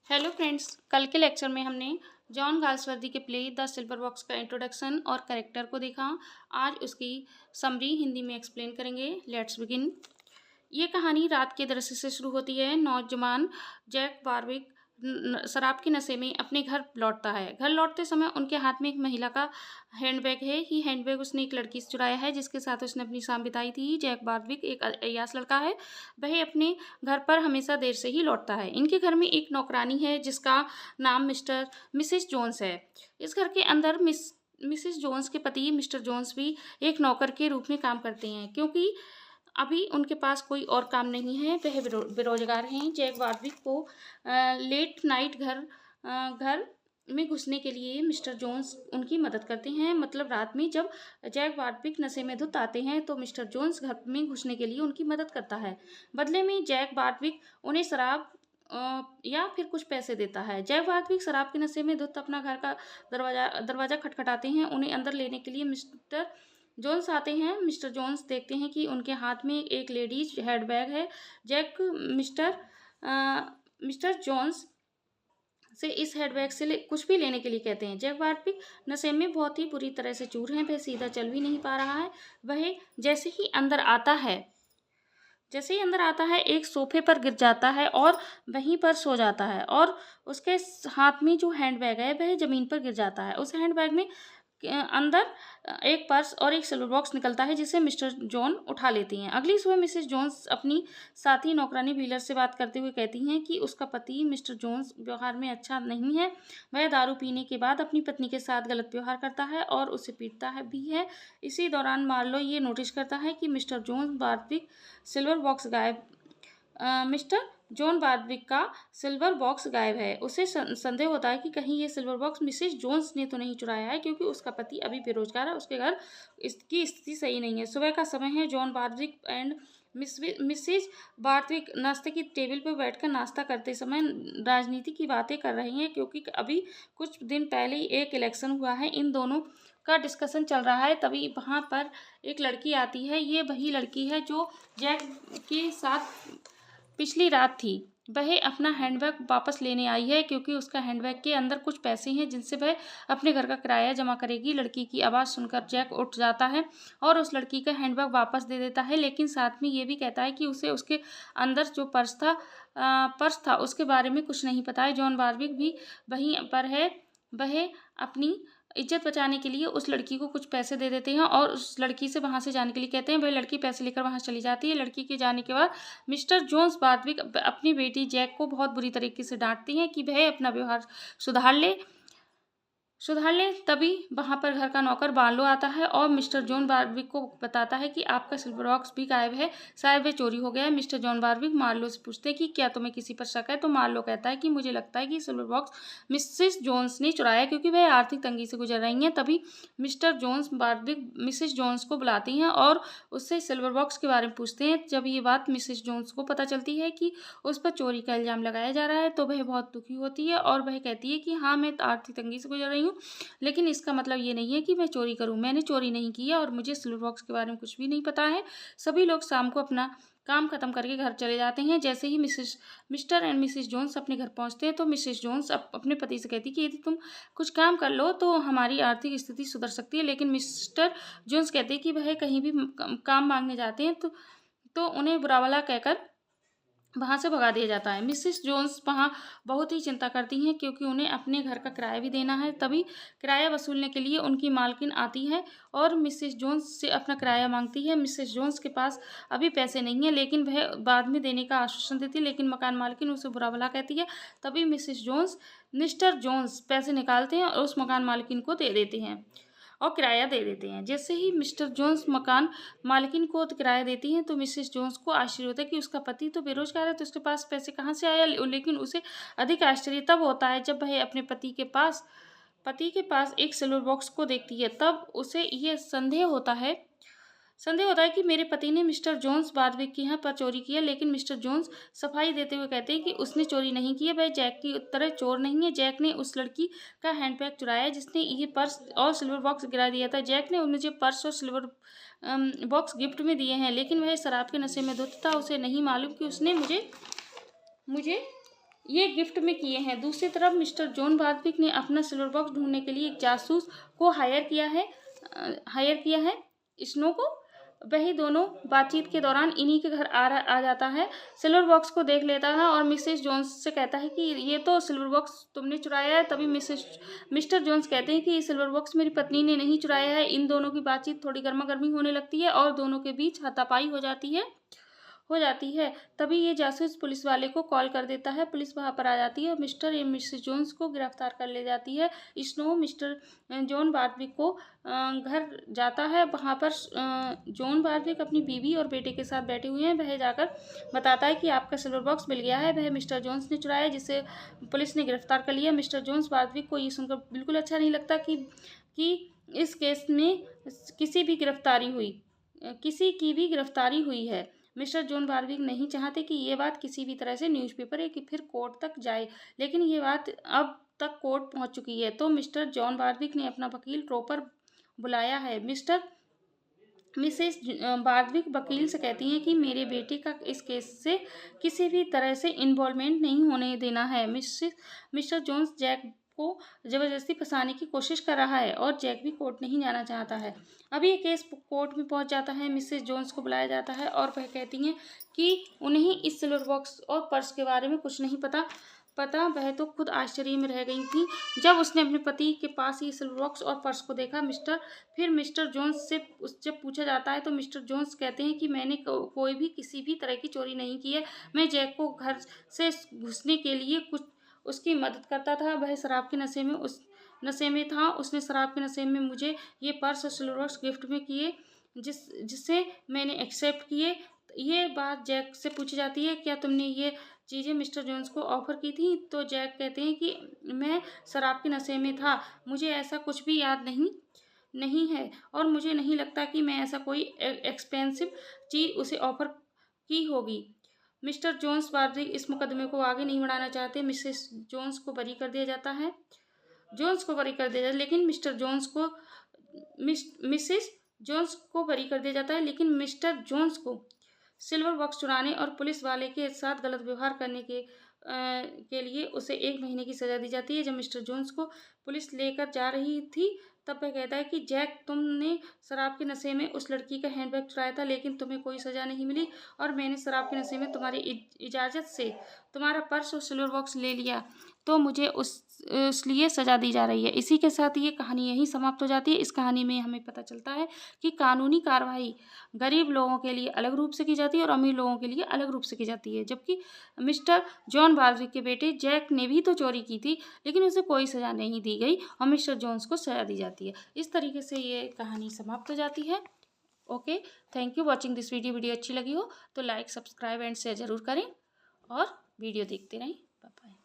Hello friends, कल के lecture में हमने जॉन गाल्सवर्दी के प्ले द सिल्वर बॉक्स का इंट्रोडक्शन और कैरेक्टर को देखा। आज उसकी समरी हिंदी में एक्सप्लेन करेंगे। Let's begin. ये कहानी रात के दृश्य से शुरू होती है। नौजवान जैक वारविक शराब के नशे में अपने घर लौटता है। घर लौटते समय उनके हाथ में एक महिला का हैंडबैग है। ये हैंडबैग उसने एक लड़की से चुराया है जिसके साथ उसने अपनी शाम बिताई थी। जैक वारविक एक अय्याश लड़का है। वह अपने घर पर हमेशा देर से ही लौटता है। इनके घर में एक नौकरानी है जिसका नाम मिसेस जोन्स है। इस घर के अंदर मिसेस जोन्स के पति मिस्टर जोन्स भी एक नौकर के रूप में काम करते हैं, क्योंकि अभी उनके पास कोई और काम नहीं है। वह बेरोजगार हैं। जैक वारविक को लेट नाइट घर में घुसने के लिए मिस्टर जोन्स उनकी मदद करते हैं। मतलब रात में जब जैक वारविक नशे में धुत आते हैं तो मिस्टर जोन्स घर में घुसने के लिए उनकी मदद करता है। बदले में जैक वारविक उन्हें शराब या फिर कुछ पैसे देता है। जैक वारविक शराब के नशे में धुत अपना घर का दरवाजा खटखटाते हैं। उन्हें अंदर लेने के लिए मिस्टर जोन्स आते हैं। मिस्टर जोन्स देखते हैं कि उनके हाथ में एक लेडीज हैंडबैग है। जैक मिस्टर जोन्स से इस हैंडबैग से कुछ भी लेने के लिए कहते हैं। जैक वारविक नशे में बहुत ही बुरी तरह से चूर हैं। वह सीधा चल भी नहीं पा रहा है। वह जैसे ही अंदर आता है एक सोफे पर गिर जाता है और वहीं पर सो जाता है, और उसके हाथ में जो हैंडबैग है वह जमीन पर गिर जाता है। उस हैंडबैग में अंदर एक पर्स और एक सिल्वर बॉक्स निकलता है जिसे मिस्टर जॉन उठा लेती हैं। अगली सुबह मिसेस जोन्स अपनी साथी नौकरानी व्हीलर से बात करते हुए कहती हैं कि उसका पति मिस्टर जोन्स व्यवहार में अच्छा नहीं है। वह दारू पीने के बाद अपनी पत्नी के साथ गलत व्यवहार करता है और उसे पीटता है भी है। इसी दौरान मार्लो ये नोटिस करता है कि मिस्टर जोन वारविक सिल्वर बॉक्स गायब मिस्टर जॉन वारविक का सिल्वर बॉक्स गायब है। उसे संदेह होता है कि कहीं ये सिल्वर बॉक्स मिसेस जोन्स ने तो नहीं चुराया है, क्योंकि उसका पति अभी बेरोजगार है। उसके घर इसकी स्थिति सही नहीं है। सुबह का समय है। John Warwick and Mrs Warwick नाश्ते की टेबल पर बैठकर नाश्ता करते समय राजनीति की बातें कर रही हैं, क्योंकि अभी कुछ दिन पहले ही एक इलेक्शन हुआ है। इन दोनों का डिस्कशन चल रहा है। तभी वहाँ पर एक लड़की आती है। ये वही लड़की है जो जैक के साथ पिछली रात थी। वह अपना हैंडबैग वापस लेने आई है, क्योंकि उसका हैंडबैग के अंदर कुछ पैसे हैं जिनसे वह अपने घर का किराया जमा करेगी। लड़की की आवाज़ सुनकर जैक उठ जाता है और उस लड़की का हैंडबैग वापस दे देता है, लेकिन साथ में ये भी कहता है कि उसे उसके अंदर जो पर्स था उसके बारे में कुछ नहीं पता है। जॉन वारविक भी वहीं पर है। वह अपनी इज्जत बचाने के लिए उस लड़की को कुछ पैसे दे देते हैं और उस लड़की से वहाँ से जाने के लिए कहते हैं। वह लड़की पैसे लेकर वहाँ चली जाती है। लड़की के जाने के बाद मिस्टर जोन्स वारविक अपनी बेटी जैक को बहुत बुरी तरीके से डांटती हैं कि वह अपना व्यवहार सुधार ले। तभी वहाँ पर घर का नौकर बार्लो आता है और मिस्टर जॉन वारविक को बताता है कि आपका सिल्वर बॉक्स भी गायब है, शायद वह चोरी हो गया है। मिस्टर जॉन वारविक मार्लो से पूछते हैं कि क्या तुम्हें किसी पर शक है, तो मार्लो कहता है कि मुझे लगता है कि सिल्वर बॉक्स मिसेस जोन्स ने चुराया, क्योंकि वह आर्थिक तंगी से गुजर रही हैं। तभी Mister Jones Warwick Mrs Jones को बुलाती हैं और उससे सिल्वर बॉक्स के बारे में पूछते हैं। जब ये बात मिसेस जोन्स को पता चलती है कि उस पर चोरी का इल्ज़ाम लगाया जा रहा है तो वह बहुत दुखी होती है और वह कहती है कि हाँ, मैं आर्थिक तंगी से गुजर रही हूँ, लेकिन इसका मतलब ये नहीं है कि मैं चोरी करूं। मैंने चोरी नहीं की है और मुझे सिल्वर बॉक्स के बारे में कुछ भी नहीं पता है। सभी लोग शाम को अपना काम खत्म करके घर चले जाते हैं। जैसे ही मिस्टर एंड मिसेस जोन्स अपने घर पहुंचते हैं तो मिसेस जोन्स अपने पति से कहती कि यदि तुम कुछ काम कर लो तो हमारी आर्थिक स्थिति सुधर सकती है, लेकिन मिस्टर जोन्स कहते हैं कि वह कहीं भी काम मांगने जाते हैं तो उन्हें बुरा भला कहकर वहाँ से भगा दिया जाता है। मिसेस जोन्स वहाँ बहुत ही चिंता करती हैं, क्योंकि उन्हें अपने घर का किराया भी देना है। तभी किराया वसूलने के लिए उनकी मालकिन आती है और मिसेस जोन्स से अपना किराया मांगती है। मिसेस जोन्स के पास अभी पैसे नहीं है, लेकिन वह बाद में देने का आश्वासन देती है, लेकिन मकान मालकिन उसे बुरा भला कहती है। तभी मिस्टर जोन्स पैसे निकालते हैं और उस मकान मालकिन को दे देते हैं और किराया दे देते हैं। जैसे ही मिस्टर जोन्स मकान मालकिन को किराया देती हैं तो मिसेस जोन्स को आश्चर्य होता है कि उसका पति तो बेरोजगार है, तो उसके पास पैसे कहाँ से आया। लेकिन उसे अधिक आश्चर्य तब होता है जब वह अपने पति के पास एक सिल्वर बॉक्स को देखती है। तब उसे यह संदेह होता है कि मेरे पति ने मिस्टर जोन्स वारविक के यहाँ पर चोरी किया। लेकिन मिस्टर जोन्स सफाई देते हुए कहते हैं कि उसने चोरी नहीं की है। वह जैक की तरह चोर नहीं है। जैक ने उस लड़की का हैंडबैग चुराया है जिसने ये पर्स और सिल्वर बॉक्स गिरा दिया था। जैक ने मुझे पर्स और सिल्वर बॉक्स गिफ्ट में दिए हैं, लेकिन वह शराब के नशे में धुत था। उसे नहीं मालूम कि उसने मुझे ये गिफ्ट में किए हैं। दूसरी तरफ मिस्टर जॉन बारविक ने अपना सिल्वर बॉक्स ढूंढने के लिए एक जासूस को हायर किया है स्नो को। वही दोनों बातचीत के दौरान इन्हीं के घर आ जाता है, सिल्वर बॉक्स को देख लेता है और मिसेस जोन्स से कहता है कि ये तो सिल्वर बॉक्स तुमने चुराया है। तभी मिस्टर जोन्स कहते हैं कि ये सिल्वर बॉक्स मेरी पत्नी ने नहीं चुराया है। इन दोनों की बातचीत थोड़ी गर्मा गर्मी होने लगती है और दोनों के बीच हाथापाई हो जाती है। तभी ये जासूस पुलिस वाले को कॉल कर देता है। पुलिस वहां पर आ जाती है और मिस्टर एवं मिसेस जोन्स को गिरफ्तार कर ले जाती है। स्नो मिस्टर जॉन बारविक को घर जाता है। वहां पर जॉन बारविक अपनी बीवी और बेटे के साथ बैठे हुए हैं। वह जाकर बताता है कि आपका सिल्वर बॉक्स मिल गया है, वह मिस्टर जोन्स ने चुराया है, जिसे पुलिस ने गिरफ्तार कर लिया। मिस्टर जोन्स बारविक को ये सुनकर बिल्कुल अच्छा नहीं लगता कि इस केस में किसी की भी गिरफ्तारी हुई है। मिस्टर जॉन बारविक नहीं चाहते कि ये बात किसी भी तरह से न्यूज़पेपर या कि फिर कोर्ट तक जाए, लेकिन ये बात अब तक कोर्ट पहुंच चुकी है। तो मिस्टर जॉन बारविक ने अपना वकील रोपर बुलाया है। मिसेस बारविक वकील से कहती हैं कि मेरे बेटे का इस केस से किसी भी तरह से इन्वॉल्वमेंट नहीं होने देना है। मिस्टर जोन्स जैक को जबरदस्ती फंसाने की कोशिश कर रहा है और जैक भी कोर्ट नहीं जाना चाहता है। अभी ये केस कोर्ट में पहुंच जाता है। मिसेस जोन्स को बुलाया जाता है और वह कहती हैं कि उन्हें इस सिल्वर बॉक्स और पर्स के बारे में कुछ नहीं पता। वह तो खुद आश्चर्य में रह गई थी जब उसने अपने पति के पास ये सिल्वर बॉक्स और पर्स को देखा। मिस्टर जोन्स से जब पूछा जाता है तो मिस्टर जोन्स कहते हैं कि मैंने कोई भी किसी भी तरह की चोरी नहीं की है। मैं जैक को घर से घुसने के लिए कुछ उसकी मदद करता था। वह शराब के नशे में था। उसने शराब के नशे में मुझे ये पर्स और सिल्वर बॉक्स गिफ्ट में किए, जिसे मैंने एक्सेप्ट किए। ये बात जैक से पूछी जाती है, क्या तुमने ये चीज़ें मिस्टर जोन्स को ऑफर की थी? तो जैक कहते हैं कि मैं शराब के नशे में था, मुझे ऐसा कुछ भी याद नहीं है और मुझे नहीं लगता कि मैं ऐसा कोई एक्सपेंसिव चीज़ उसे ऑफर की होगी। मिस्टर जोन्स बारविक इस मुकदमे को आगे नहीं बढ़ाना चाहते। मिसेस जोन्स को बरी कर दिया जाता है लेकिन मिसेस जोन्स को बरी कर दिया जाता है, लेकिन मिस्टर जोन्स को सिल्वर बॉक्स चुराने और पुलिस वाले के साथ गलत व्यवहार करने के लिए उसे 1 महीने की सज़ा दी जाती है। जब मिस्टर जोन्स को पुलिस लेकर जा रही थी तब वह कहता है कि जैक, तुमने शराब के नशे में उस लड़की का हैंडबैग चुराया था, लेकिन तुम्हें कोई सज़ा नहीं मिली और मैंने शराब के नशे में तुम्हारी इजाज़त से तुम्हारा पर्स और सिल्वर बॉक्स ले लिया, तो मुझे इसलिए सज़ा दी जा रही है। इसी के साथ ये कहानी यहीं समाप्त हो जाती है। इस कहानी में हमें पता चलता है कि कानूनी कार्रवाई गरीब लोगों के लिए अलग रूप से की जाती है और अमीर लोगों के लिए अलग रूप से की जाती है। जबकि मिस्टर जॉन बारविक के बेटे जैक ने भी तो चोरी की थी, लेकिन उसे कोई सज़ा नहीं दी गई और मिस्टर जोन्स को सज़ा दी जाती है। इस तरीके से ये कहानी समाप्त हो जाती है। Okay, thank you watching this video अच्छी लगी हो तो लाइक, सब्सक्राइब एंड शेयर ज़रूर करें और वीडियो देखते रहें। Bye bye.